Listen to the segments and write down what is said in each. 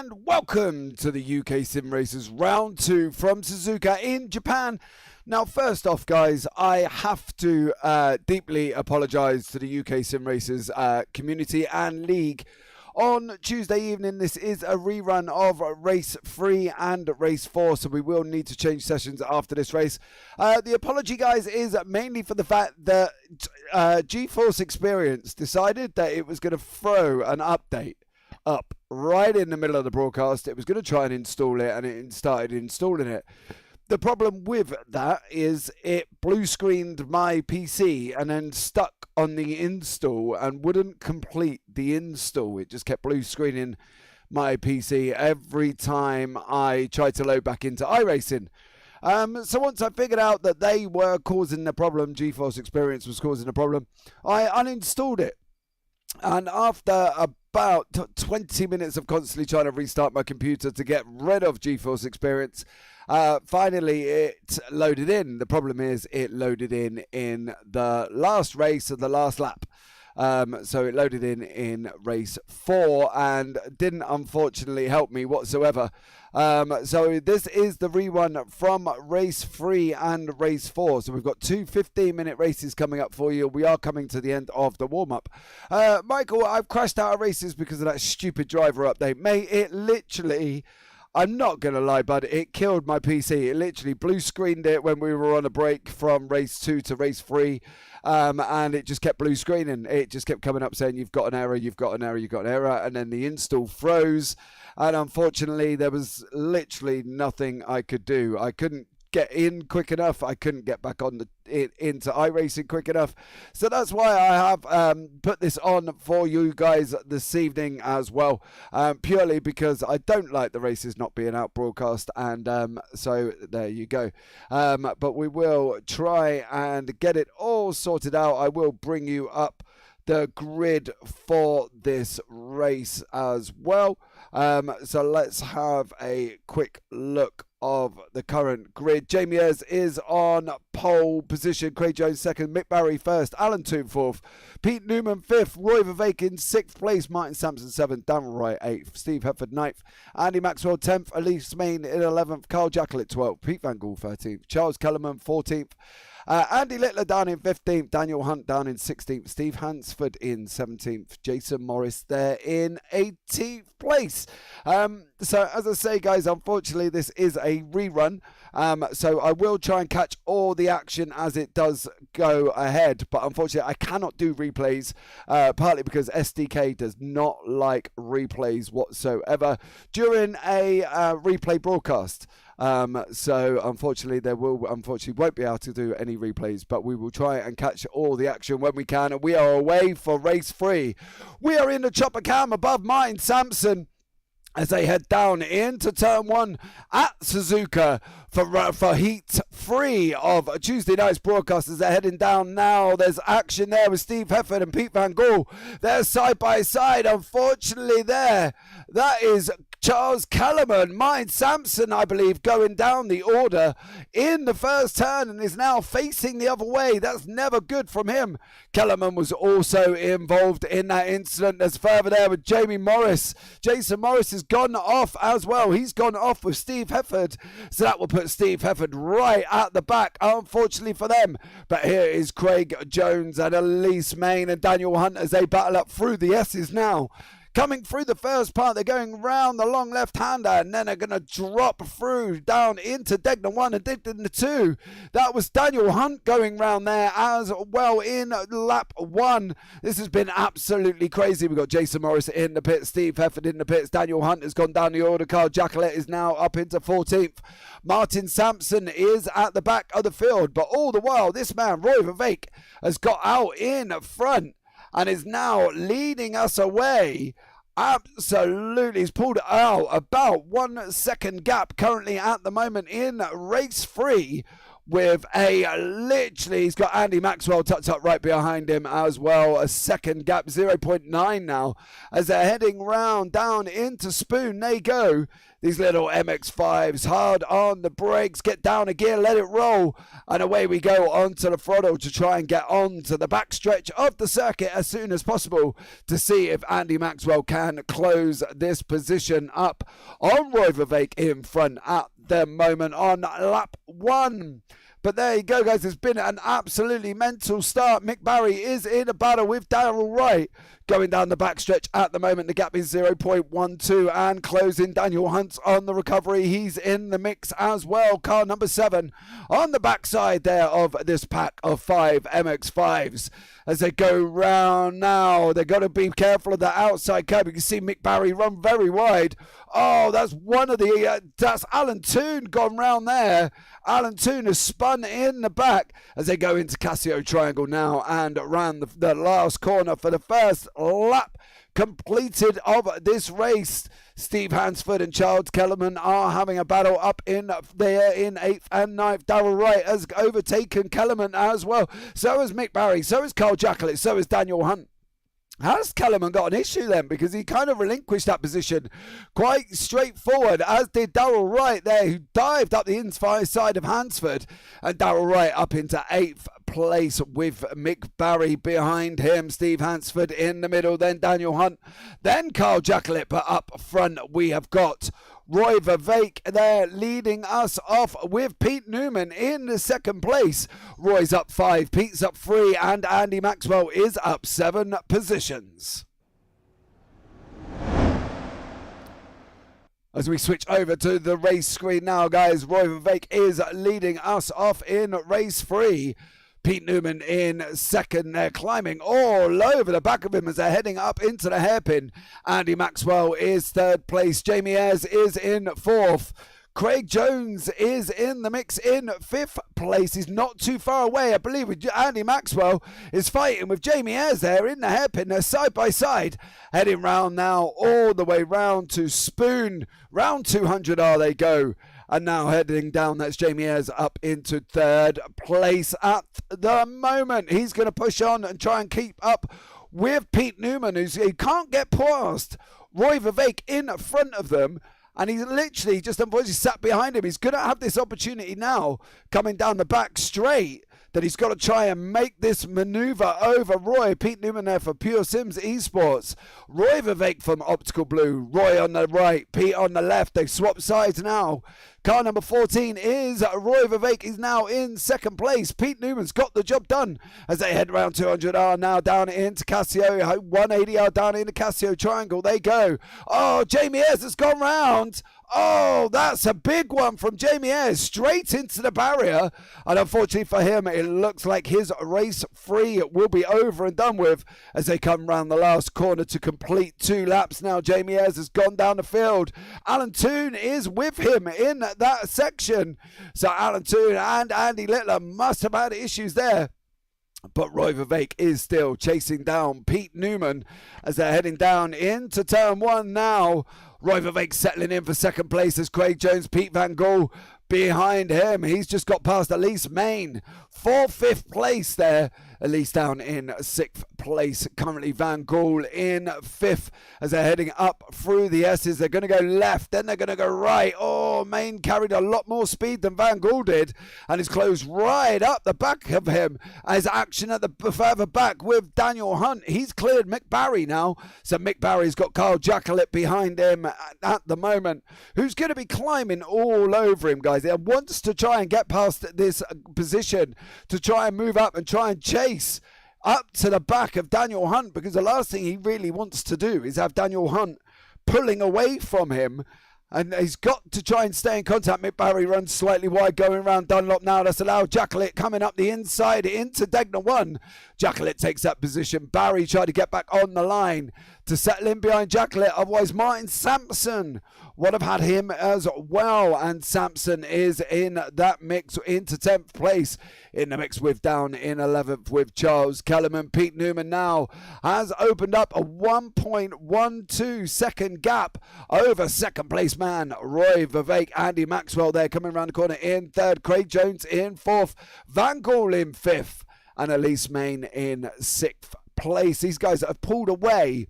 and welcome to the UK SimRacers Round 2 from Suzuka in Japan. Now, first off, guys, I have to deeply apologise to the UK SimRacers community and league. On Tuesday evening, this is a rerun of Race 3 and Race 4, so we will need to change sessions after this race. The apology, guys, is mainly for the fact that GeForce Experience decided that it was going to throw an update up right in the middle of the broadcast. It was going to try and install it, and it started installing it. The problem with that is it blue screened my PC and then stuck on the install and wouldn't complete the install. It just kept blue screening my PC every time I tried to load back into iRacing. So once I figured out that they were causing the problem, GeForce Experience was causing the problem, I uninstalled it. And after about 20 minutes of constantly trying to restart my computer to get rid of GeForce Experience, finally it loaded in. The problem is it loaded in the last race of the last lap. So it loaded in race 4 and didn't unfortunately help me whatsoever. So this is the rerun from race 3 and race 4. So we've got two 15-minute races coming up for you. We are coming to the end of the warm-up. Michael, I've crashed out of races because of that stupid driver update. Mate, it literally... I'm not going to lie, bud, it killed my PC. It literally blue screened it when we were on a break from race 2 to race 3. And it just kept blue screening. It just kept coming up saying, you've got an error, you've got an error, you've got an error. And then the install froze. And unfortunately, there was literally nothing I could do. I couldn't get in quick enough. I couldn't get back on into iRacing quick enough. So that's why I have put this on for you guys this evening as well, purely because I don't like the races not being out broadcast, and so there you go. But we will try and get it all sorted out. I will bring you up the grid for this race as well. So let's have a quick look of the current grid. Jamie Ayres is on pole position, Craig Jones second, Mick Barry first, Alan Toon fourth, Pete Newman fifth, Roy Vervaeke in sixth place, Martin Sampson seventh, Darren Wright eighth, Steve Hefford ninth, Andy Maxwell 10th, Elise Main in 11th, Carl Jackal at 12th, Pete Van Gool 13th, Charles Kellerman 14th, Andy Littler down in 15th, Daniel Hunt down in 16th, Steve Hansford in 17th, Jason Morris there in 18th place. So as I say, guys, unfortunately this is a rerun, so I will try and catch all the action as it does go ahead, but unfortunately I cannot do replays, partly because SDK does not like replays whatsoever during a replay broadcast. So unfortunately won't be able to do any replays, but we will try and catch all the action when we can. And we are away for race 3. We are in the chopper cam above Martin Sampson as they head down into turn 1 at Suzuka for heat 3 of Tuesday night's broadcast. As they're heading down now, there's action there with Steve Hefford and Pete Van Gool. They're side by side. Unfortunately that is Charles Kellerman. Martin Sampson, I believe, going down the order in the first turn and is now facing the other way. That's never good from him. Kellerman was also involved in that incident. There's further there with Jamie Morris. Jason Morris has gone off as well. He's gone off with Steve Hefford. So that will put Steve Hefford right at the back, unfortunately for them. But here is Craig Jones and Elise Main and Daniel Hunt as they battle up through the S's now. Coming through the first part, they're going round the long left-hander, and then they're going to drop through down into Degnan 1 and Degnan 2. That was Daniel Hunt going round there as well in lap 1. This has been absolutely crazy. We've got Jason Morris in the pits, Steve Hefford in the pits, Daniel Hunt has gone down the order, Carl Jackalette is now up into 14th. Martin Sampson is at the back of the field, but all the while, this man, Roy Vervaeke, has got out in front and is now leading us away. Absolutely, he's pulled out about 1 second gap currently at the moment in race 3 with literally, he's got Andy Maxwell tucked up right behind him as well. A second gap, 0.9 now, as they're heading round down into Spoon. They go. These little MX5s, hard on the brakes, get down a gear, let it roll, and away we go onto the throttle to try and get onto the backstretch of the circuit as soon as possible to see if Andy Maxwell can close this position up on Roy Vervaeke in front at the moment on lap 1. But there you go, guys. It's been an absolutely mental start. Mick Barry is in a battle with Darrell Wright going down the backstretch at the moment. The gap is 0.12 and closing. Daniel Hunt on the recovery. He's in the mix as well. Car number 7 on the backside there of this pack of 5 MX5s. As they go round now, they've got to be careful of the outside curb. You can see Mick Barry run very wide. Oh, that's one of the, that's Alan Toon gone round there. Alan Toon has spun in the back as they go into Casio Triangle now and around the last corner for the first lap completed of this race. Steve Hansford and Charles Kellerman are having a battle up in there in 8th and 9th. Darrell Wright has overtaken Kellerman as well. So has Mick Barry. So has Carl Jacklett. So has Daniel Hunt. Has Kellerman got an issue then? Because he kind of relinquished that position quite straightforward, as did Darrell Wright there, who dived up the inside of Hansford. And Darrell Wright up into 8th place with Mick Barry behind him. Steve Hansford in the middle, then Daniel Hunt, then Carl Jacklett. But up front we have got Roy Vervaeke there leading us off with Pete Newman in the second place. Roy's up 5, Pete's up 3, and Andy Maxwell is up 7 positions. As we switch over to the race screen now, guys, Roy Vervaeke is leading us off in race 3. Pete Newman in second there, climbing all over the back of him as they're heading up into the hairpin. Andy Maxwell is 3rd place. Jamie Ayres is in 4th. Craig Jones is in the mix in 5th place. He's not too far away. I believe Andy Maxwell is fighting with Jamie Ayres there in the hairpin. They're side by side, heading round now all the way round to Spoon. Round 200 they go. And now heading down, that's Jamie Ayres up into 3rd place at the moment. He's going to push on and try and keep up with Pete Newman, he can't get past Roy Vervaeke in front of them. And he's literally just unfortunately sat behind him. He's going to have this opportunity now coming down the back straight, that he's got to try and make this maneuver over Roy. Pete Newman there for Pure Sims Esports. Roy Vervaeke from Optical Blue. Roy on the right, Pete on the left. They've swapped sides now. Car number 14 is Roy Vervaeke. He's now in 2nd place. Pete Newman's got the job done as they head around 200R now down into Casio. 180R down into Casio Triangle. They go. Oh, Jamie Ayres has gone round. Oh, that's a big one from Jamie Ayres, straight into the barrier. And unfortunately for him, it looks like his race 3 will be over and done with as they come round the last corner to complete 2 laps. Now Jamie Ayres has gone down the field. Alan Toon is with him in that section. So Alan Toon and Andy Littler must have had issues there. But Roy Vervaeke is still chasing down Pete Newman as they're heading down into turn 1 now. Roy Vervaeke settling in for 2nd place as Craig Jones, Pete Van Gaal behind him. He's just got past Elise Main for 5th place there. Elise down in 6th place. Currently Van Gaal in 5th as they're heading up through the S's. They're going to go left, then they're going to go right. Oh, Main carried a lot more speed than Van Gaal did and is closed right up the back of him as action at the further back with Daniel Hunt. He's cleared Mick Barry now. So Mick Barry's got Carl Jacklett behind him at the moment, who's going to be climbing all over him, guys. He wants to try and get past this position to try and move up and try and chase up to the back of Daniel Hunt, because the last thing he really wants to do is have Daniel Hunt pulling away from him. And he's got to try and stay in contact. Mick Barry runs slightly wide going around Dunlop now. That's allowed Jacklett coming up the inside into Degner 1. Jacklett takes that position. Barry tried to get back on the line to settle in behind Jacklett. Otherwise, Martin Sampson would have had him as well. And Sampson is in that mix into 10th place. In the mix with down in 11th with Charles Kellerman. Pete Newman now has opened up a 1.12 second gap over second place man Roy Vivek. Andy Maxwell there coming around the corner in third. Craig Jones in fourth. Van Gaal in fifth. And Elise Main in sixth place. These guys have pulled away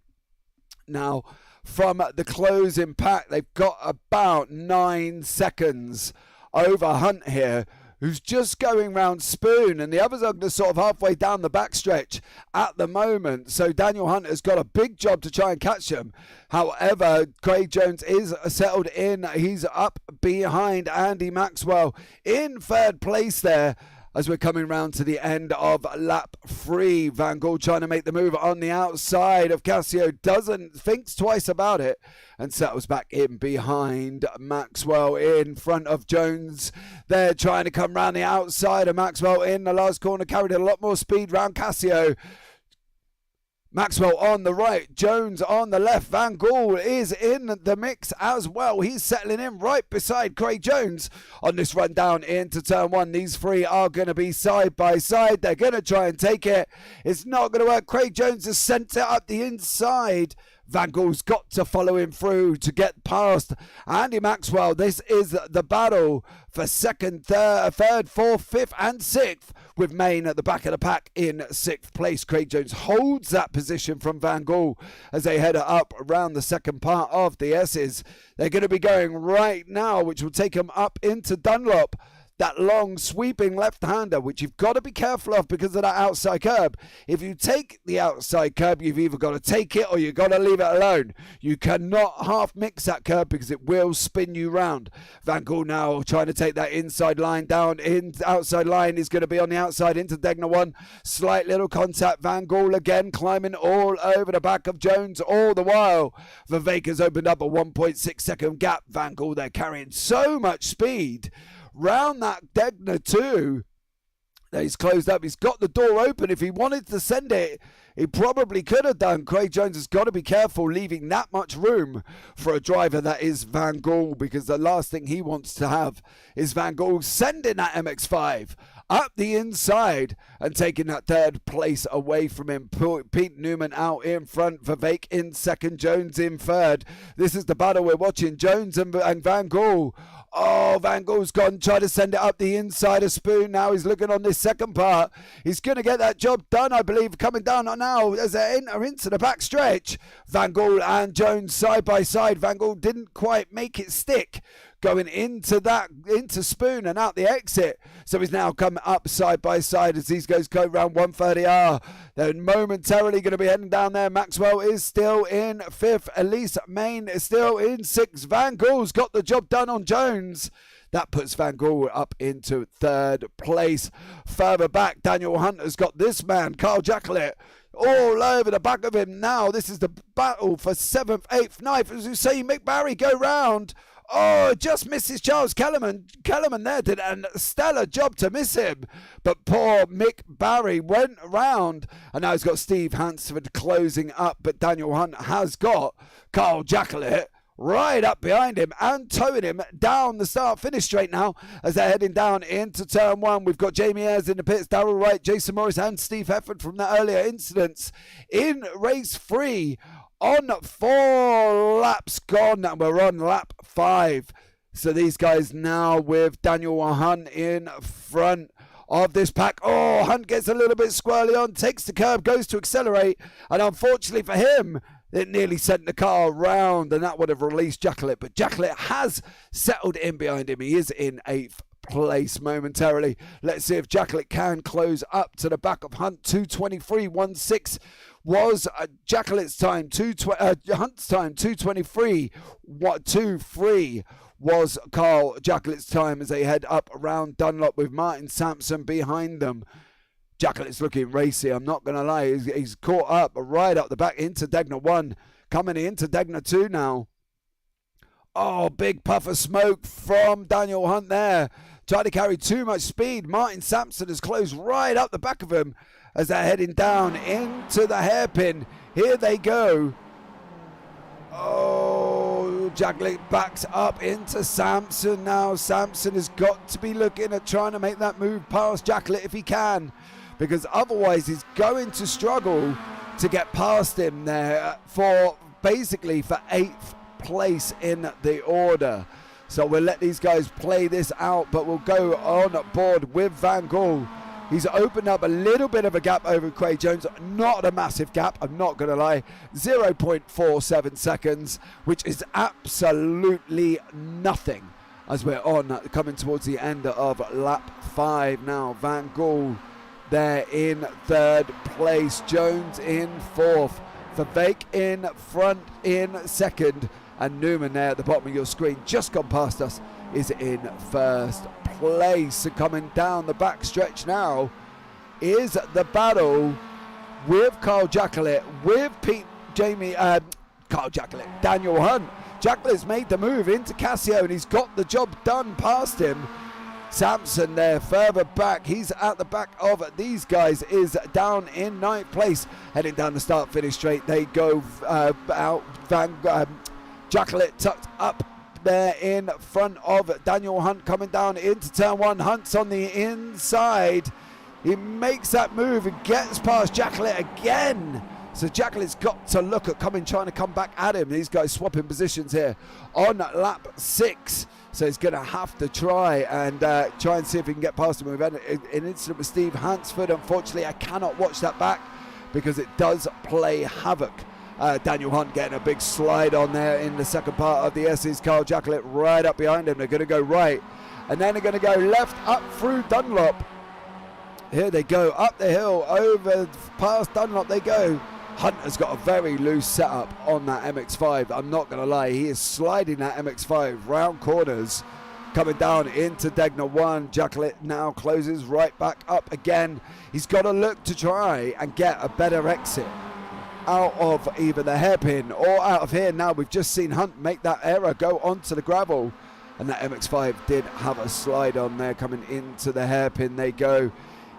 now from the closing pack. They've got about 9 seconds over Hunt here, who's just going round Spoon, and the others are sort of halfway down the backstretch at the moment. So Daniel Hunt has got a big job to try and catch him. However, Craig Jones is settled in. He's up behind Andy Maxwell in third place there. As we're coming round to the end of lap 3, Van Gaal trying to make the move on the outside of Cassio, thinks twice about it and settles back in behind Maxwell in front of Jones. They're trying to come round the outside of Maxwell in the last corner, carried a lot more speed round Cassio. Maxwell on the right, Jones on the left. Van Gaal is in the mix as well. He's settling in right beside Craig Jones on this run down into turn 1. These three are going to be side by side. They're going to try and take it. It's not going to work. Craig Jones has sent it up the inside. Van Gaal's got to follow him through to get past Andy Maxwell. This is the battle for second, third, fourth, fifth and sixth, with Main at the back of the pack in sixth place. Craig Jones holds that position from Van Gaal as they head up around the second part of the S's. They're going to be going right now, which will take them up into Dunlop. That long sweeping left-hander, which you've got to be careful of because of that outside curb. If you take the outside curb, you've either got to take it or you've got to leave it alone. You cannot half mix that curb because it will spin you round. Van Gaal now trying to take that inside line down. Outside line is going to be on the outside into Degner 1. Slight little contact. Van Gaal again climbing all over the back of Jones all the while. Vivek has opened up a 1.6 second gap. Van Gaal there carrying so much speed round that Degner 2 that he's closed up. He's got the door open. If he wanted to send it, he probably could have done. Craig Jones has got to be careful leaving that much room for a driver that is Van Gaal, because the last thing he wants to have is Van Gaal sending that MX5 up the inside and taking that third place away from him. Pete Newman out in front, Vivek in second, Jones in third. This is the battle we're watching, Jones and Van Gaal. Oh, Van Gaal's gone, try to send it up the inside of Spoon. Now he's looking on this second part. He's going to get that job done, I believe, coming down now as they enter into the back stretch. Van Gaal and Jones side by side. Van Gaal didn't quite make it stick going into Spoon and out the exit. So he's now come up side by side as these guys go around 130R. They're momentarily going to be heading down there. Maxwell is still in fifth. Elise Main is still in sixth. Van Gaal's got the job done on Jones. That puts Van Gaal up into third place. Further back, Daniel Hunt has got this man, Carl Jacquelet, all over the back of him now. This is the battle for 7th, 8th, 9th. As you see, Mick Barry go round. Oh, just misses Charles Kellerman. Kellerman there did a stellar job to miss him. But poor Mick Barry went round. And now he's got Steve Hansford closing up. But Daniel Hunt has got Carl Jacquelet right up behind him and towing him down the start-finish straight now as they're heading down into turn 1. We've got Jamie Ayres in the pits, Darryl Wright, Jason Morris and Steve Hefford from the earlier incidents in race 3. On 4 laps gone, and we're on lap 5. So these guys now with Daniel Hunt in front of this pack. Oh, Hunt gets a little bit squirrely on, takes the curb, goes to accelerate, and unfortunately for him, it nearly sent the car round, and that would have released Jacquelet. But Jacquelet has settled in behind him. He is in 8th place momentarily. Let's see if Jacquelet can close up to the back of Hunt. 2:23.16 was Jacquelet's time. Hunt's time 2:23.23 was Carl Jacquelet's time as they head up around Dunlop with Martin Sampson behind them. Jacquelet's looking racy, I'm not going to lie. He's caught up right up the back into Degner 1, coming into Degner 2 now. Oh, big puff of smoke from Daniel Hunt there. Tried to carry too much speed. Martin Sampson has closed right up the back of him as they're heading down into the hairpin. Here they go. Oh, Jacklet backs up into Samson now. Samson has got to be looking at trying to make that move past Jacklet if he can, because otherwise he's going to struggle to get past him there for basically for 8th place in the order. So we'll let these guys play this out, but we'll go on board with Van Gaal. He's opened up a little bit of a gap over Craig Jones. Not a massive gap, I'm not going to lie. 0.47 seconds, which is absolutely nothing as we're coming towards the end of lap 5 now. Van Gaal there in 3rd place. Jones in 4th. Vervaeke in front in 2nd. And Newman there at the bottom of your screen, just gone past us, is in 1st place. And coming down the back stretch now is the battle with Carl Jacklet, with Daniel Hunt. Jacklet's made the move into Casio and he's got the job done past him. Samson there further back, he's at the back of these guys, is down in 9th place. Heading down the start finish straight, they go out. Jacklet tucked up there in front of Daniel Hunt, coming down into turn 1. Hunt's on the inside. He makes that move and gets past Jacklet again. So Jacklet's got to look at trying to come back at him. These guys swapping positions here on lap 6. So he's going to have to try and see if he can get past him. We've had an incident with Steve Hansford. Unfortunately, I cannot watch that back because it does play havoc. Daniel Hunt getting a big slide on there in the second part of the S's. Carl Jacklet right up behind him. They're going to go right, and then they're going to go left up through Dunlop. Here they go up the hill, over past Dunlop they go. Hunt has got a very loose setup on that MX5. I'm not going to lie, he is sliding that MX5 round corners, coming down into Degner 1. Jacklet now closes right back up again. He's got to look to try and get a better exit out of either the hairpin or out of here. Now we've just seen Hunt make that error, go onto the gravel, and that MX5 did have a slide on there. Coming into the hairpin they go.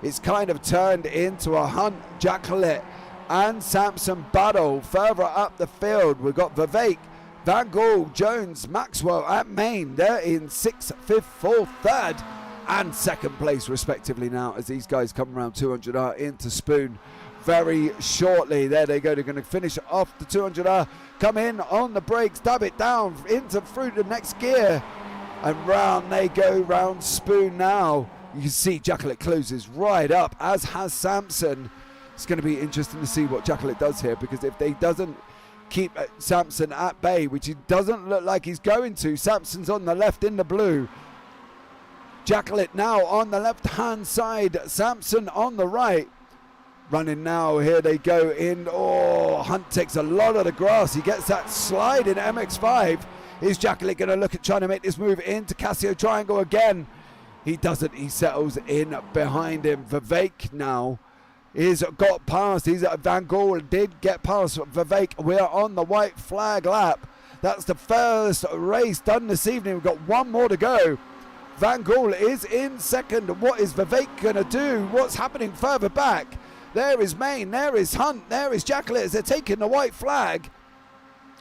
It's kind of turned into a Hunt, Jacklet and Samson battle. Further up the field we've got Vervaeke, Van Gaal, Jones, Maxwell at Main. They're in 6th, 5th, 4th, 3rd and 2nd place respectively now, as these guys come around 200R into Spoon very shortly. There they go, they're going to finish off the 200R, come in on the brakes, dab it down into through the next gear, and round they go round Spoon now. You can see Jacklet closes right up, as has Samson. It's going to be interesting to see what Jacklet does here, because if they doesn't keep Samson at bay, which he doesn't look like he's going to, Samson's on the left in the blue, Jacklet now on the left hand side, Samson on the right. Running now, here they go in. Oh, Hunt takes a lot of the grass. He gets that slide in MX5. Is Jacklet going to look at trying to make this move into Casio Triangle again? He doesn't. He settles in behind him. Vervaeke now is got past. He's at Van Gaal. Did get past Vervaeke. We are on the white flag lap. That's the first race done this evening. We've got one more to go. Van Gaal is in 2nd. What is Vervaeke going to do? What's happening further back? There is Main, there is Hunt, there is Jacklet as they're taking the white flag.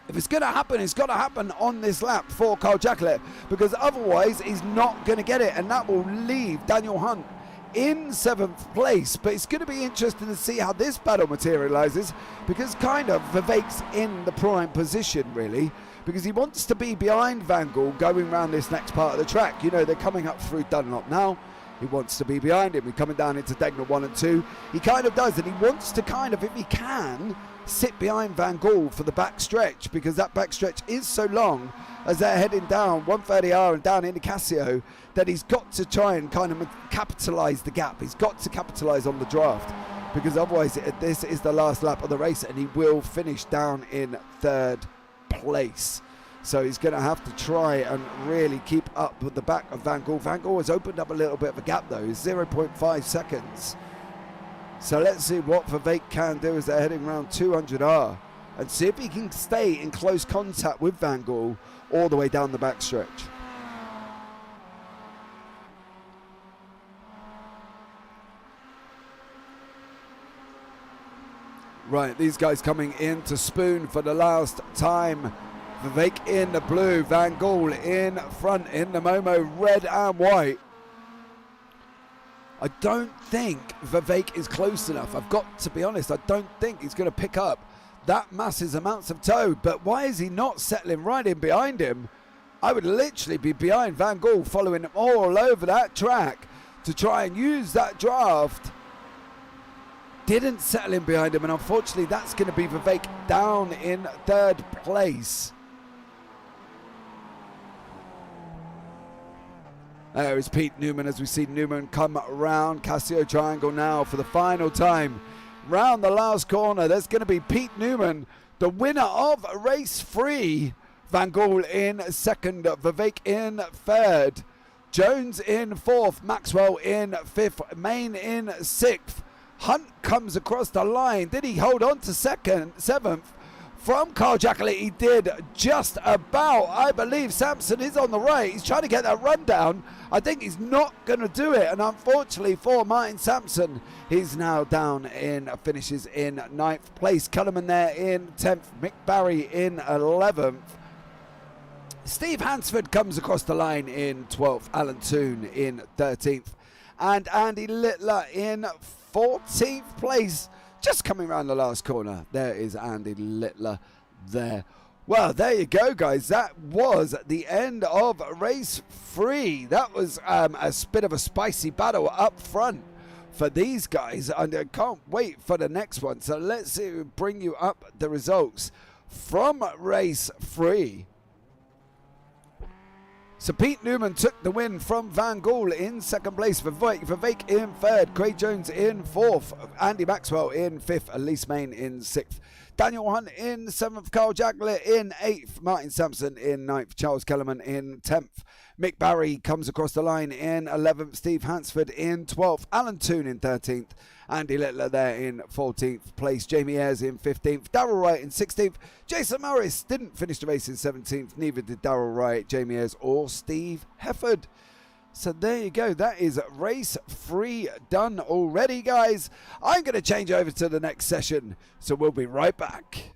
If it's going to happen, it's got to happen on this lap for Carl Jacklet, because otherwise he's not going to get it, and that will leave Daniel Hunt in 7th place. But it's going to be interesting to see how this battle materializes, because kind of Vervaeke's in the prime position really, because he wants to be behind Van Gaal going around this next part of the track. You know, they're coming up through Dunlop now. He wants to be behind him. He's coming down into Degner 1 and 2. He kind of does, and he wants to kind of, if he can, sit behind Van Gaal for the back stretch, because that back stretch is so long as they're heading down 130R and down into Casio, that he's got to try and kind of capitalise the gap. He's got to capitalise on the draft, because otherwise this is the last lap of the race and he will finish down in 3rd place. So he's going to have to try and really keep up with the back of Van Gaal. Van Gaal has opened up a little bit of a gap though, 0.5 seconds. So let's see what Vervaeke can do as they're heading around 200R, and see if he can stay in close contact with Van Gaal all the way down the back stretch. Right, these guys coming into Spoon for the last time Vivek in the blue, Van Gool in front in the Momo red and white. I don't think Vivek is close enough. I've got to be honest, I don't think he's going to pick up that massive amounts of tow. But why is he not settling right in behind him? I would literally be behind Van Gool, following him all over that track to try and use that draft. Didn't settle in behind him, and unfortunately that's going to be Vivek down in third place. There is Pete Newman as we see Newman come around Casio Triangle now for the final time. Round the last corner, there's going to be Pete Newman, the winner of race 3. Van Gool in second, Vivek in third, Jones in fourth, Maxwell in fifth, Main in sixth. Hunt comes across the line. Did he hold on to seventh? From Carl Jackley, he did just about. I believe Sampson is on the right. He's trying to get that run down. I think he's not going to do it. And unfortunately for Martin Sampson, he's now down in, finishes in 9th place. Cullerman there in 10th. Mick Barry in 11th. Steve Hansford comes across the line in 12th. Alan Toon in 13th. And Andy Littler in 14th place. Just coming around the last corner, there is Andy Littler there. Well, there you go, guys. That was the end of race 3. That was a bit of a spicy battle up front for these guys, and I can't wait for the next one. So let's bring you up the results from race 3. So Pete Newman took the win from Van Gool in second place, Vivek in third, Craig Jones in fourth, Andy Maxwell in fifth, Elise Main in sixth, Daniel Hunt in seventh, Carl Jagler in eighth, Martin Sampson in ninth, Charles Kellerman in 10th, Mick Barry comes across the line in 11th, Steve Hansford in 12th, Alan Toon in 13th, Andy Littler there in 14th place, Jamie Ayres in 15th, Darryl Wright in 16th, Jason Morris didn't finish the race in 17th, neither did Darryl Wright, Jamie Ayres or Steve Hefford. So there you go, that is race 3 done already, guys. I'm going to change over to the next session, so we'll be right back.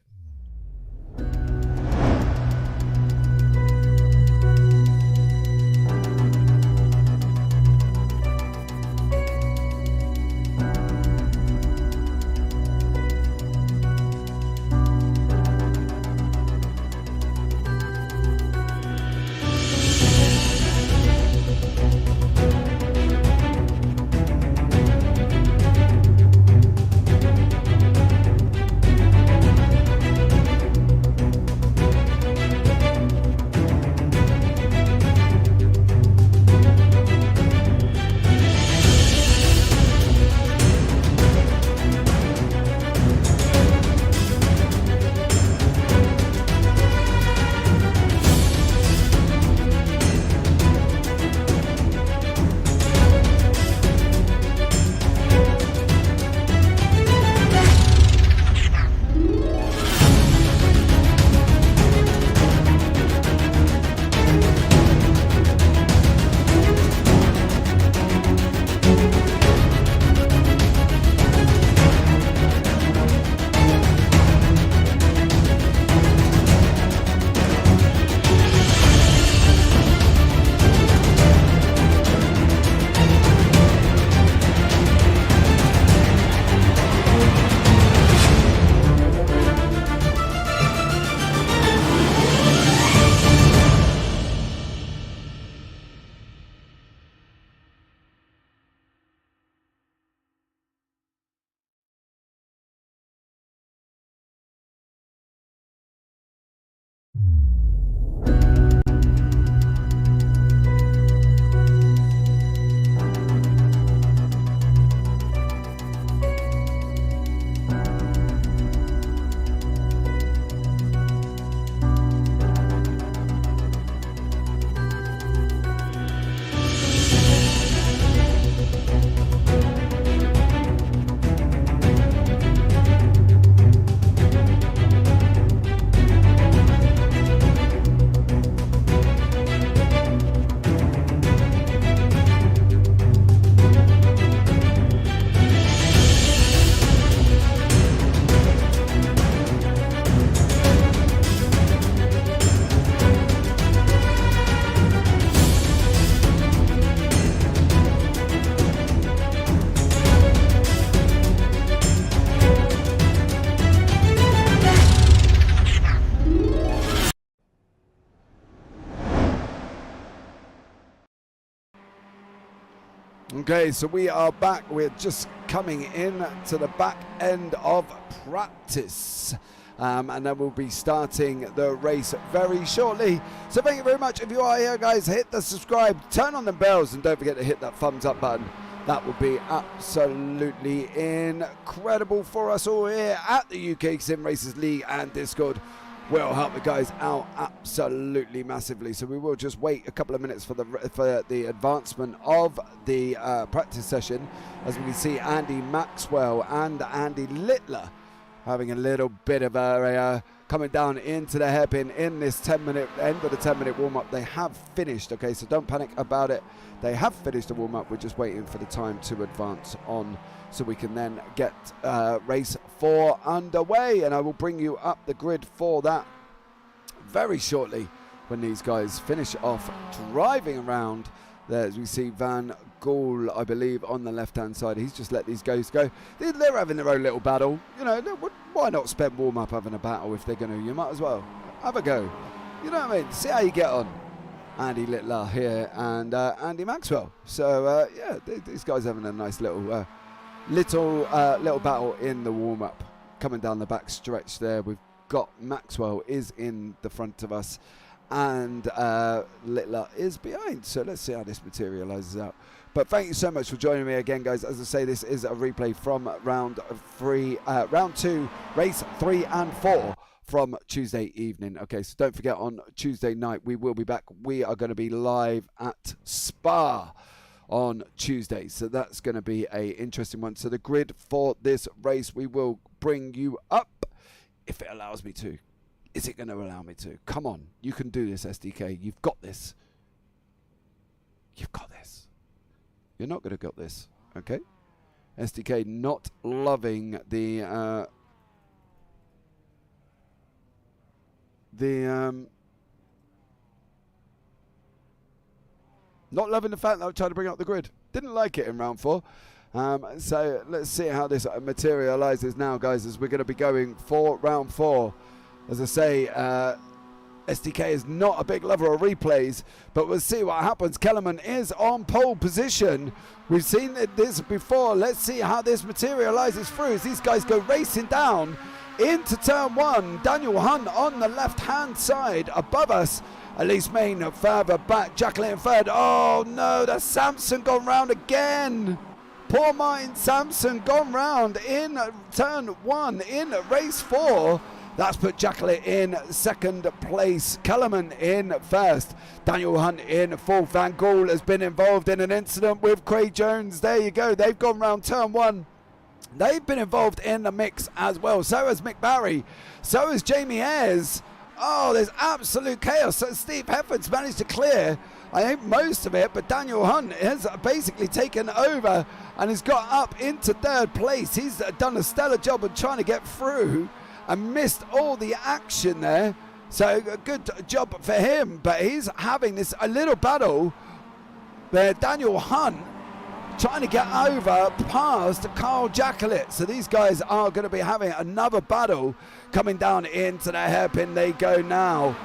Okay, so we are back. We're just coming in to the back end of practice. And then we'll be starting the race very shortly. So thank you very much. If you are here, guys, hit the subscribe, turn on the bells, and don't forget to hit that thumbs up button. That would be absolutely incredible for us all here at the UK SimRacers League and Discord. Will help the guys out absolutely massively. So we will just wait a couple of minutes for the advancement of the practice session, as we can see Andy Maxwell and Andy Littler having a little bit of a coming down into the hairpin in this 10-minute end of the 10-minute warm-up. They have finished. Okay, so don't panic about it. They have finished the warm-up. We're just waiting for the time to advance on, so we can then get race 4 underway, and I will bring you up the grid for that very shortly when these guys finish off driving around. There, as we see Van Gool, I believe, on the left-hand side. He's just let these guys go. They're having their own little battle. You know, why not spend warm-up having a battle if they're going to? You might as well have a go. You know what I mean? See how you get on. Andy Littler here and Andy Maxwell. So, yeah, these guys having a nice little battle in the warm-up. Coming down the back stretch there, we've got Maxwell is in the front of us, and Littler is behind. So let's see how this materializes out. But thank you so much for joining me again, guys. As I say, this is a replay from round 2, race 3 and 4 from Tuesday evening. Okay, so don't forget, on Tuesday night we will be back. We are going to be live at Spa on Tuesday, so that's going to be a interesting one. So the grid for this race, we will bring you up if it allows me to. Is it going to allow me to? Come on, you can do this, SDK. You've got this. You've got this. You're not going to get this, okay? SDK not loving the not loving the fact that I'm trying to bring up the grid. Didn't like it in round 4. So let's see how this materializes now, guys, as we're going to be going for round 4. As I say, SDK is not a big lover of replays, but we'll see what happens. Kellerman is on pole position. We've seen this before. Let's see how this materializes through as these guys go racing down into turn 1. Daniel Hunt on the left-hand side above us. Elise Main further back. Jacqueline third. Oh no, that's Samson gone round again. Poor Martin Samson gone round in turn 1 in race 4. That's put Jacqueline in second place. Kellerman in first. Daniel Hunt in 4th. Van Gool has been involved in an incident with Craig Jones. There you go. They've gone round turn 1. They've been involved in the mix as well. So has Mick Barry. So has Jamie Ayres. Oh, there's absolute chaos. So Steve Hefford's managed to clear, I think, most of it, but Daniel Hunt has basically taken over and has got up into 3rd place. He's done a stellar job of trying to get through and missed all the action there. So a good job for him, but he's having this a little battle there. Daniel Hunt trying to get over past Carl Jacqueline. So these guys are going to be having another battle coming down into the hairpin. They go now.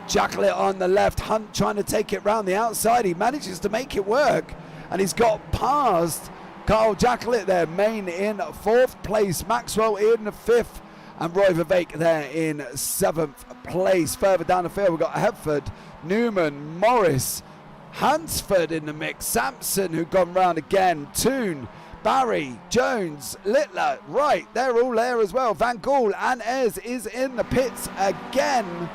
Jacqueline on the left, Hunt trying to take it round the outside. He manages to make it work, and he's got past Carl Jacqueline there. Main in 4th place, Maxwell in 5th, and Roy Vivek there in 7th place. Further down the field, we've got Hepford, Newman, Morris, Hansford in the mix, Sampson, who've gone round again, Toon, Barry, Jones, Littler, right, they're all there as well. Van Gool and Ez is in the pits again.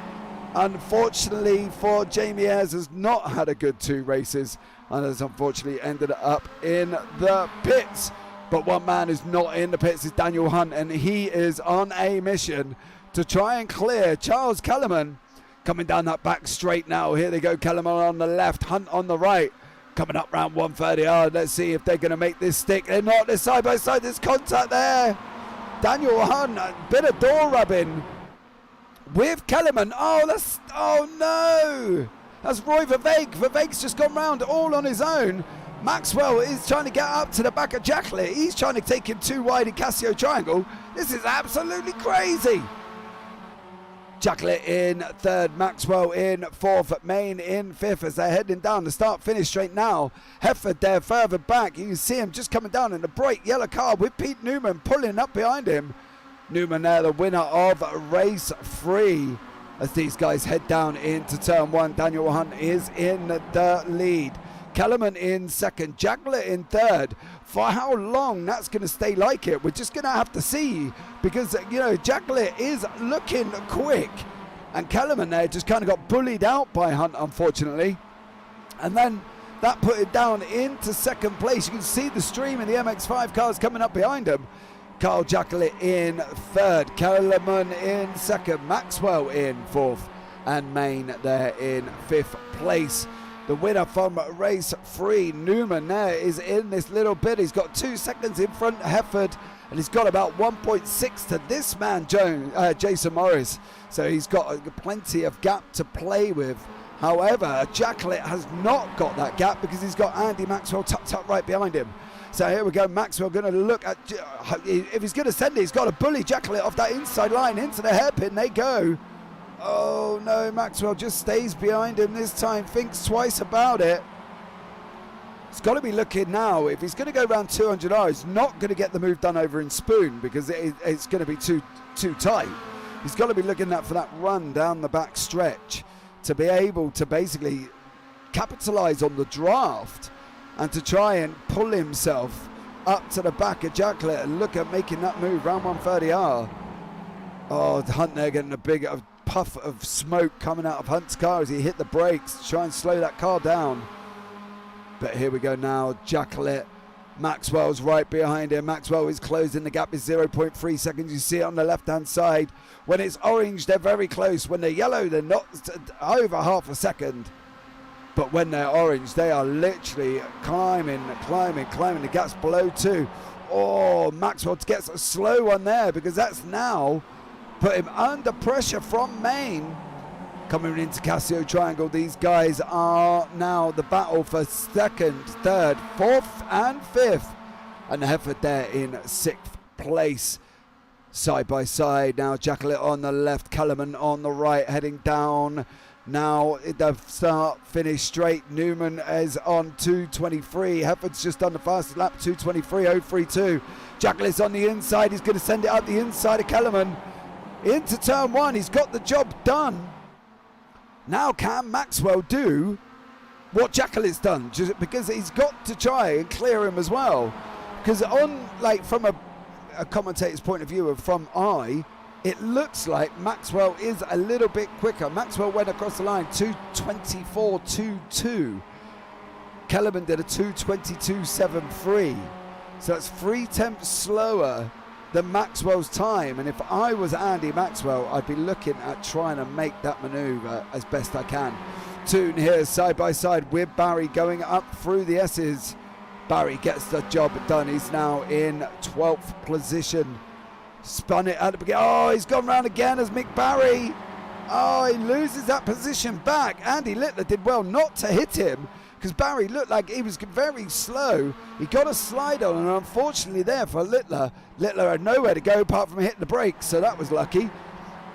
Unfortunately for Jamie Ayres, has not had a good 2 races and has unfortunately ended up in the pits. But one man who's not in the pits is Daniel Hunt, and he is on a mission to try and clear Charles Kellerman. Coming down that back straight now. Here they go. Kellerman on the left, Hunt on the right. Coming up round 130. Let's see if they're going to make this stick. They're not. They're side by side. There's contact there. Daniel Hunt, a bit of door rubbing with Kellerman. Oh no. That's Roy Vivek. Vivek's just gone round all on his own. Maxwell is trying to get up to the back of Jacqueline. He's trying to take him too wide in Casio Triangle. This is absolutely crazy. Jacklett in third, Maxwell in fourth, Main in fifth as they're heading down the start-finish straight now. Hefford there further back. You can see him just coming down in a bright yellow car with Pete Newman pulling up behind him. Newman there, the winner of race 3. As these guys head down into turn 1, Daniel Hunt is in the lead. Kellerman in second, Jacklett in third. For how long that's going to stay like it, we're just going to have to see, because, you know, Jacklett is looking quick. And Kellerman there just kind of got bullied out by Hunt, unfortunately. And then that put it down into second place. You can see the stream in the MX5 cars coming up behind him. Carl Jacklett in third, Kellerman in second, Maxwell in fourth, and Main there in fifth place. The winner from race 3, Newman there, is in this little bit. He's got 2 seconds in front of Hefford, and he's got about 1.6 to this man, Jason Morris. So he's got plenty of gap to play with. However, Jacklett has not got that gap because he's got Andy Maxwell tucked up right behind him. So here we go, Maxwell going to look at, if he's going to send it, he's got to bully Jacklett off that inside line into the hairpin. They go. Oh no, Maxwell just stays behind him this time, thinks twice about it. He's got to be looking now, if he's going to go around 200R, he's not going to get the move done over in Spoon because it's going to be too tight. He's got to be looking for that run down the back stretch to be able to basically capitalise on the draft and to try and pull himself up to the back of Jacklett and look at making that move round 130R. Oh, Hunt there getting a big puff of smoke coming out of Hunt's car as he hit the brakes to try and slow that car down. But here we go now, Jacklett. Maxwell's right behind him. Maxwell is closing the gap, is 0.3 seconds. You see it on the left-hand side. When it's orange, they're very close. When they're yellow, they're not over half a second. But when they're orange, they are literally climbing. The gap's below 2. Oh, Maxwell gets a slow one there because that's now put him under pressure from Main. Coming into Casio Triangle, these guys are now the battle for second, third, fourth and fifth. And Hefford there in 6th place. Side by side now, Jacklett on the left, Kellerman on the right, heading down. Now the start finish straight. Newman is on 2:23. Hefford's just done the fastest lap, 2:23.032. Jacklett's on the inside. He's going to send it up the inside of Kellerman. Into turn 1, he's got the job done. Now can Maxwell do what Jackett's done? Just because he's got to try and clear him as well. Because on, like, from a commentator's point of view, from it looks like Maxwell is a little bit quicker. Maxwell went across the line 2:24.22. Kellerman did a 2:22.73. So that's 3/10 slower than Maxwell's time, and if I was Andy Maxwell, I'd be looking at trying to make that manoeuvre as best I can. Toon here side by side with Barry going up through the S's. Barry gets the job done. He's now in 12th position. Spun it at the beginning. Oh, he's gone round again as Mick Barry. Oh, he loses that position back. Andy Littler did well not to hit him, because Barry looked like he was very slow. He got a slide on, and unfortunately there for Littler had nowhere to go apart from hitting the brakes, so that was lucky.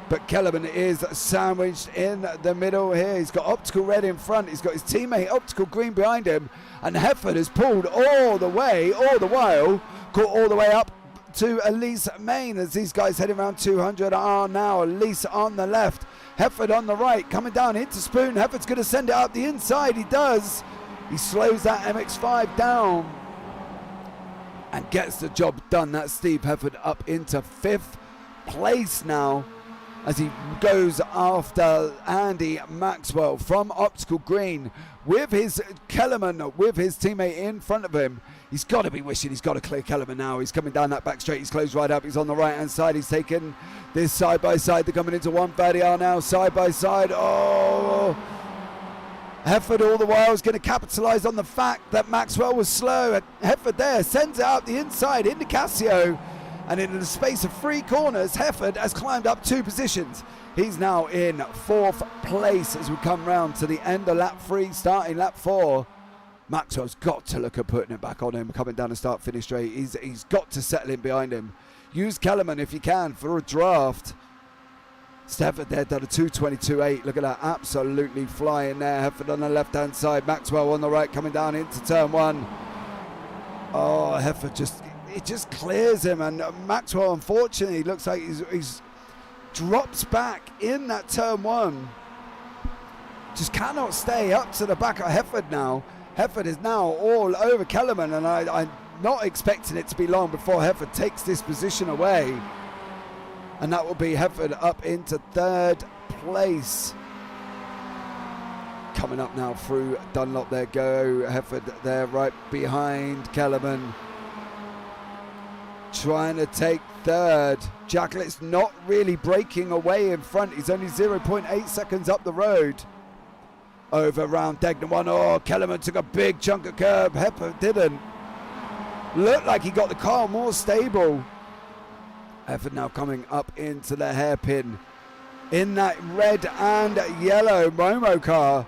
But Kellerman is sandwiched in the middle here. He's got Optical Red in front. He's got his teammate Optical Green behind him, and Hefford has pulled all the while, caught all the way up to Elise Main as these guys heading around 200 are now. Elise on the left, Hefford on the right, coming down into Spoon. Hefford's going to send it up the inside. He does. He slows that MX5 down and gets the job done. That's Steve Hefford up into 5th place now as he goes after Andy Maxwell from Optical Green with his Kellerman, with his teammate in front of him. He's got to be wishing he's got to clear Kellerman now. He's coming down that back straight. He's closed right up. He's on the right-hand side. He's taken this side by side. They're coming into 130R now, side by side. Oh, Hefford all the while is going to capitalise on the fact that Maxwell was slow. Hefford there sends it out the inside into Casio. And in the space of 3 corners, Hefford has climbed up 2 positions. He's now in 4th place as we come round to the end of lap 3, starting lap 4. Maxwell's got to look at putting it back on him, coming down the start-finish straight. He's got to settle in behind him. Use Kellerman if you can for a draft. Hefford there done a 2:22.8. Look at that, absolutely flying there. Hefford on the left-hand side, Maxwell on the right, coming down into turn one. Oh, Hefford just clears him, and Maxwell, unfortunately, looks like he's drops back in that turn one. Just cannot stay up to the back of Hefford now. Hefford is now all over Kellerman, and I'm not expecting it to be long before Hefford takes this position away. And that will be Hefford up into third place. Coming up now through Dunlop, there go Hefford there right behind Kellerman, trying to take third. Jackelet's not really breaking away in front. He's only 0.8 seconds up the road. Over around Degner one. Oh, Kellerman took a big chunk of curb. Hefford didn't. Looked like he got the car more stable. Hefford now coming up into the hairpin in that red and yellow Momo car.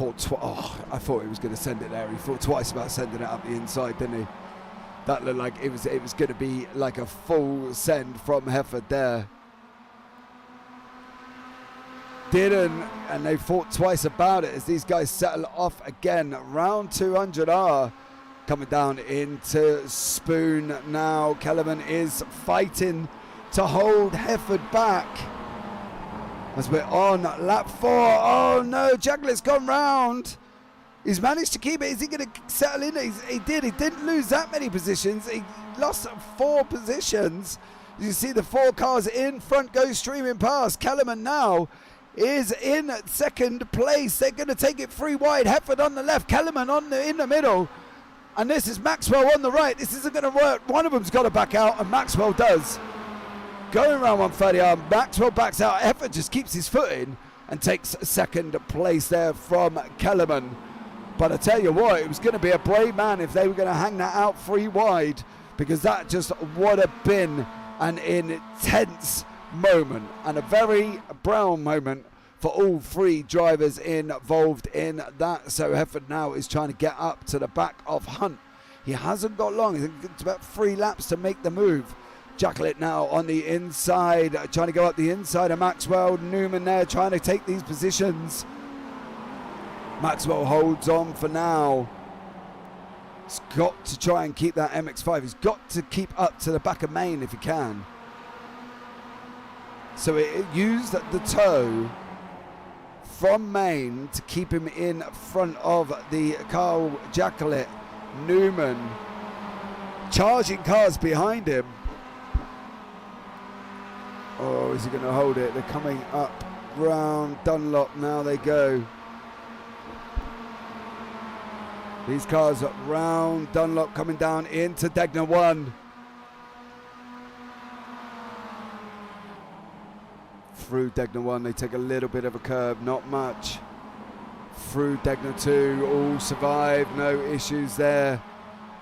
I thought he was going to send it there. He thought twice about sending it up the inside, didn't he? That looked like it was going to be like a full send from Hefford there. Didn't, and they thought twice about it as these guys settle off again. Round 200R. Coming down into Spoon now. Kellerman is fighting to hold Hefford back. As we're on lap 4. Oh no, Jackelet's gone round. He's managed to keep it. Is he going to settle in? He did. He didn't lose that many positions. He lost 4 positions. You see the 4 cars in front go streaming past. Kellerman now is in second place. They're going to take it 3 wide. Hefford on the left. Kellerman in the middle. And this is Maxwell on the right. This isn't going to work. One of them's got to back out, and Maxwell does. Going around 130R, Maxwell backs out. Hefford just keeps his foot in and takes second place there from Kellerman. But I tell you what, it was going to be a brave man if they were going to hang that out 3 wide, because that just would have been an intense moment and a very brown moment for all 3 drivers involved in that. So Hefford now is trying to get up to the back of Hunt. He hasn't got long. It's about 3 laps to make the move. Jackelet now on the inside, trying to go up the inside of Maxwell. Newman there trying to take these positions. Maxwell holds on for now. He's got to try and keep that MX5. He's got to keep up to the back of Main if he can. So it used the toe from Main to keep him in front of the Carl Jackelet. Newman charging cars behind him. Oh, is he going to hold it? They're coming up round Dunlop now. They go. These cars up round Dunlop, coming down into Degner 1. Through Degner 1, they take a little bit of a curb, not much. Through Degner 2, all survive, no issues there.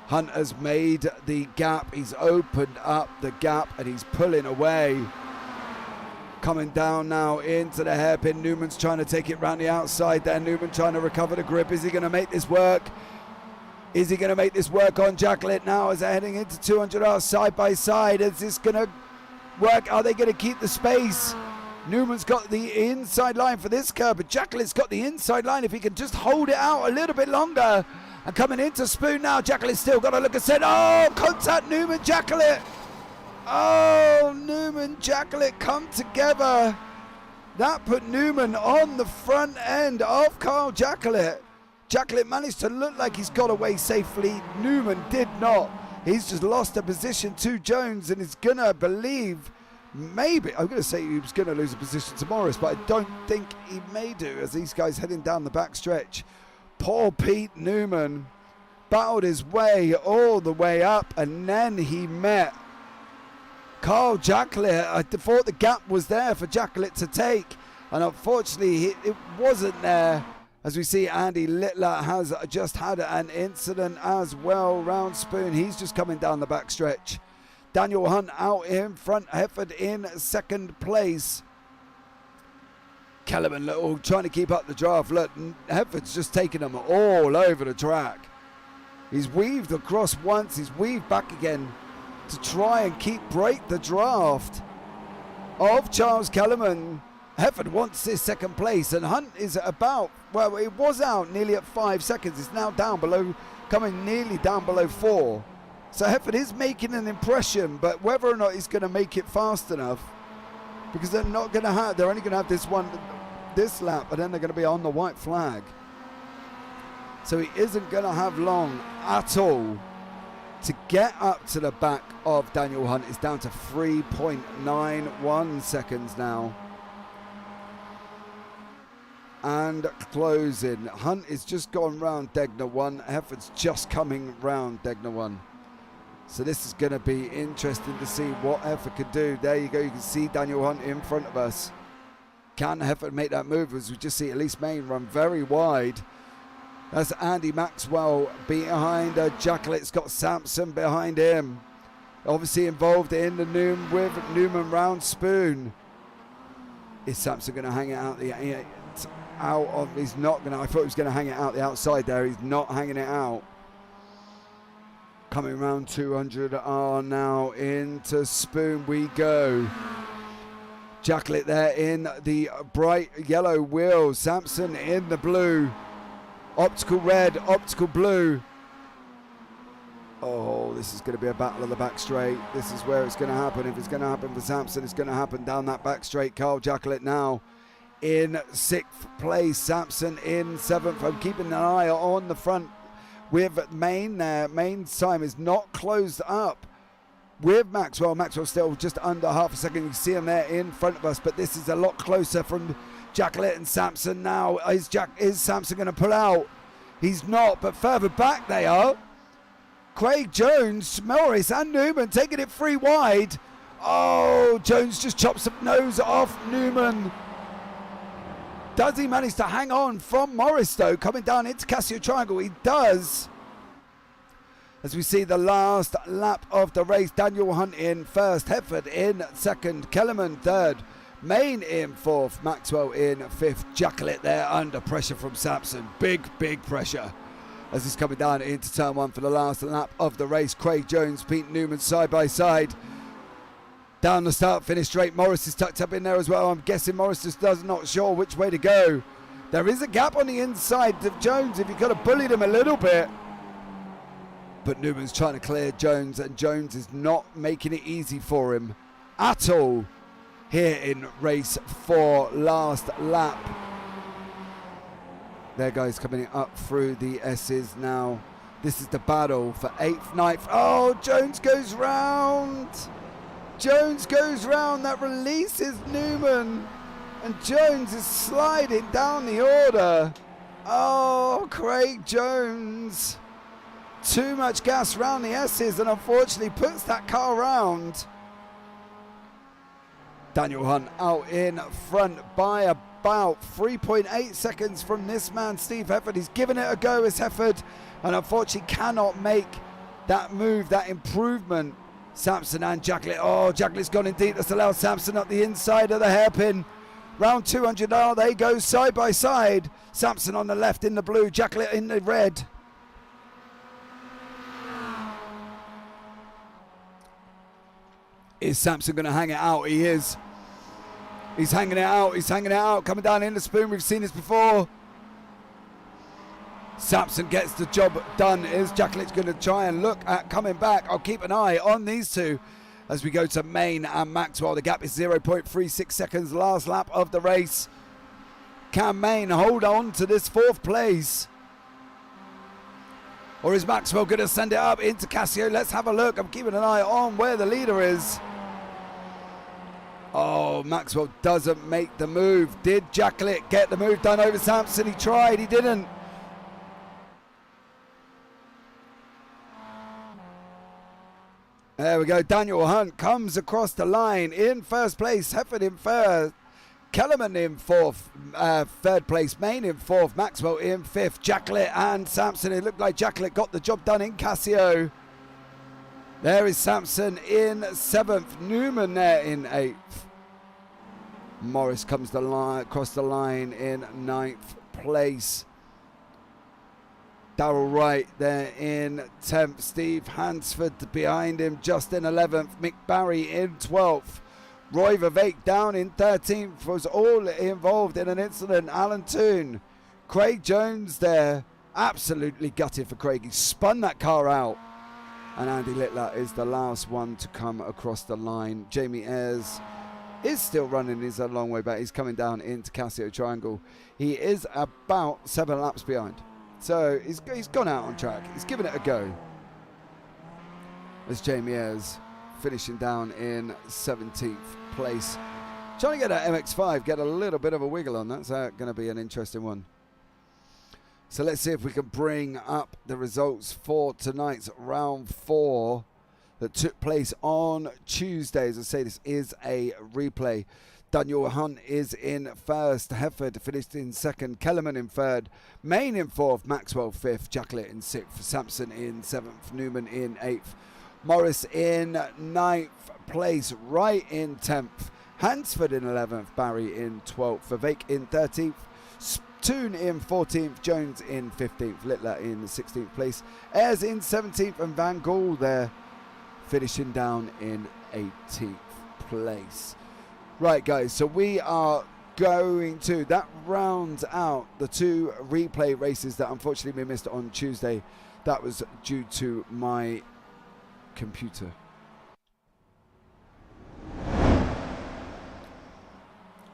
Hunt has made the gap, he's opened up the gap and he's pulling away. Coming down now into the hairpin. Newman's trying to take it round the outside there. Newman trying to recover the grip. Is he going to make this work? Is he going to make this work on Jackelet now as they're heading into 200R side by side? Is this going to work? Are they going to keep the space? Newman's got the inside line for this curve, but Jackelet's got the inside line if he can just hold it out a little bit longer. And coming into Spoon now, Jackelet's still got to look ahead. Oh, contact Newman, Jackelet. Oh, Newman, Jackelet come together. That put Newman on the front end of Carl Jackelet. Jackelet managed to look like he's got away safely. Newman did not. He's just lost a position to Jones and is going to believe, maybe, I'm going to say he was going to lose a position to Morris, but I don't think he may do as these guys heading down the back stretch. Poor Pete Newman battled his way all the way up and then he met Carl Jackelet. I thought the gap was there for Jackelet to take, and unfortunately it wasn't there. As we see, Andy Littler has just had an incident as well round Spoon. He's just coming down the back stretch. Daniel Hunt out in front, Hefford in second place. Kellerman Little trying to keep up the draft. Look, Hefford's just taking them all over the track. He's weaved across once, he's weaved back again to try and break the draft. of Charles Kellerman. Hefford wants this second place, and Hunt is about, well, it was out nearly at 5 seconds. It's now down below, coming nearly down below 4. So Hefford is making an impression, but whether or not he's going to make it fast enough, because they're not going to have, they're only going to have this lap, and then they're going to be on the white flag. So he isn't going to have long at all to get up to the back of Daniel Hunt. Is down to 3.91 seconds now. And closing. Hunt is just gone round Degner 1. Hefford's just coming round Degner 1. So this is going to be interesting to see what Hefford could do. There you go. You can see Daniel Hunt in front of us. Can Hefford make that move? As we just see Elise Main run very wide. That's Andy Maxwell behind Jacquelet's got Sampson behind him. Obviously involved in the Newman round spoon. Is Sampson going to hang it out he's not going to. I thought he was going to hang it out the outside there. He's not hanging it out. Coming around 200 are now into spoon we go. Jacquelet there in the bright yellow wheel. Sampson in the blue. Optical red, optical blue. Oh, this is going to be a battle of the back straight. This is where it's going to happen. If it's going to happen for Sampson, it's going to happen down that back straight. Carl Jacquelet now in 6th place. Sampson in 7th. I'm keeping an eye on the front with Main there. Main's time is not closed up with Maxwell. Maxwell still just under half a second. You see him there in front of us, but this is a lot closer from Jacquelet and Sampson now. Is Sampson going to pull out? He's not, but further back they are. Craig Jones, Morris and Newman taking it 3 wide. Oh, Jones just chops the nose off Newman. Does he manage to hang on from Morris though, coming down into Casio Triangle? He does. As we see the last lap of the race, Daniel Hunt in first, Hefford in 2nd, Kellerman 3rd, Main in 4th, Maxwell in 5th. Jacquelet there under pressure from Sampson. Big pressure as he's coming down into turn 1 for the last lap of the race. Craig Jones, Pete Newman side by side. Down the start finish straight. Morris is tucked up in there as well. I'm guessing Morris just not sure which way to go. There is a gap on the inside of Jones if you could have bullied him a little bit. But Newman's trying to clear Jones, and Jones is not making it easy for him at all here in race 4, last lap. There guys coming up through the S's now. This is the battle for 8th, 9th. Oh, Jones goes round. Jones goes round. That releases Newman. And Jones is sliding down the order. Oh, Craig Jones. Too much gas round the S's and unfortunately puts that car round. Daniel Hunt out in front by about 3.8 seconds from this man, Steve Hefford. He's given it a go as Hefford, and unfortunately cannot make that move, that improvement. Sampson and Jacquelet. Oh, Jacquelet's gone in deep. That's allowed Sampson up the inside of the hairpin. Round 200 now, they go side by side. Sampson on the left in the blue, Jacquelet in the red. Is Sampson going to hang it out? He is. He's hanging it out. He's hanging it out. Coming down in the spoon. We've seen this before. Sampson gets the job done. Is Jacquelet's going to try and look at coming back? I'll keep an eye on these two as we go to Main and Maxwell. The gap is 0.36 seconds. Last lap of the race. Can Main hold on to this 4th place? Or is Maxwell going to send it up into Casio? Let's have a look. I'm keeping an eye on where the leader is. Oh, Maxwell doesn't make the move. Did Jacquelet get the move done over Sampson? He tried, he didn't. There we go. Daniel Hunt comes across the line in first place. Hefford in third. Kellerman in 4th. 3rd place. Main in 4th. Maxwell in 5th. Jacquelet and Sampson. It looked like Jacquelet got the job done in Casio. There is Sampson in 7th. Newman there in 8th. Morris comes the line, across the line in 9th place. Darrell Wright there in 10th. Steve Hansford behind him just in 11th. Mick Barry in 12th. Roy Vivek down in 13th, was all involved in an incident. Alan Toon, Craig Jones there, absolutely gutted for Craig. He spun that car out. And Andy Littler is the last one to come across the line. Jamie Ayres is still running. He's a long way back. He's coming down into Casio Triangle. He is about 7 laps behind. So he's gone out on track. He's given it a go. As Jamie Ayres finishing down in 17th place. Trying to get that MX5, get a little bit of a wiggle on. That's going to be an interesting one. So let's see if we can bring up the results for tonight's round 4 that took place on Tuesday. As I say, this is a replay. Daniel Hunt is in first. Hefford finished in second. Kellerman in third. Main in fourth. Maxwell fifth. Jacklett in sixth. Sampson in seventh. Newman in eighth. Morris in ninth place. Wright in 10th. Hansford in 11th. Barry in 12th. Vivek in 13th. Toon in 14th, Jones in 15th, Littler in 16th place, Ayres in 17th, and Van Gaal there finishing down in 18th place. Right, guys, so we are going to, that rounds out the 2 replay races that unfortunately we missed on Tuesday. That was due to my computer.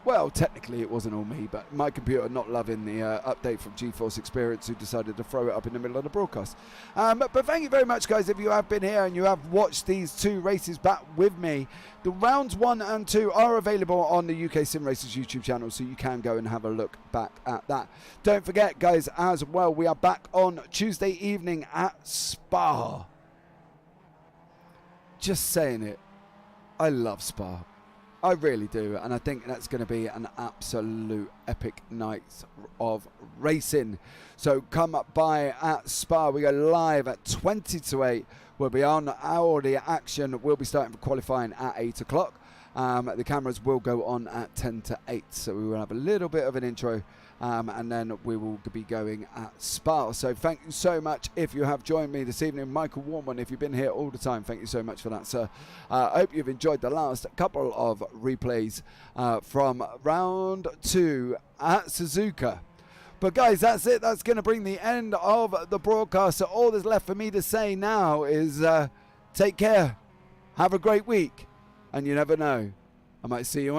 Well, technically it wasn't all me, but my computer not loving the update from GeForce Experience, who decided to throw it up in the middle of the broadcast. But thank you very much, guys, if you have been here and you have watched these 2 races back with me. The rounds 1 and 2 are available on the UK SimRacers YouTube channel, so you can go and have a look back at that. Don't forget, guys, as well, we are back on Tuesday evening at Spa. Just saying it, I love Spa. I really do, and I think that's going to be an absolute epic night of racing. So come by at Spa. We go live at 20 to 8. We'll be on all the action. We'll be starting for qualifying at 8 o'clock. The cameras will go on at 10 to 8, so we will have a little bit of an intro, and then we will be going at Spa. So thank you so much if you have joined me this evening. Michael Warman, if you've been here all the time, thank you so much for that, sir. I hope you've enjoyed the last couple of replays from round 2 at Suzuka. But guys, that's it. That's going to bring the end of the broadcast. So all that's left for me to say now is take care, have a great week, and you never know, I might see you on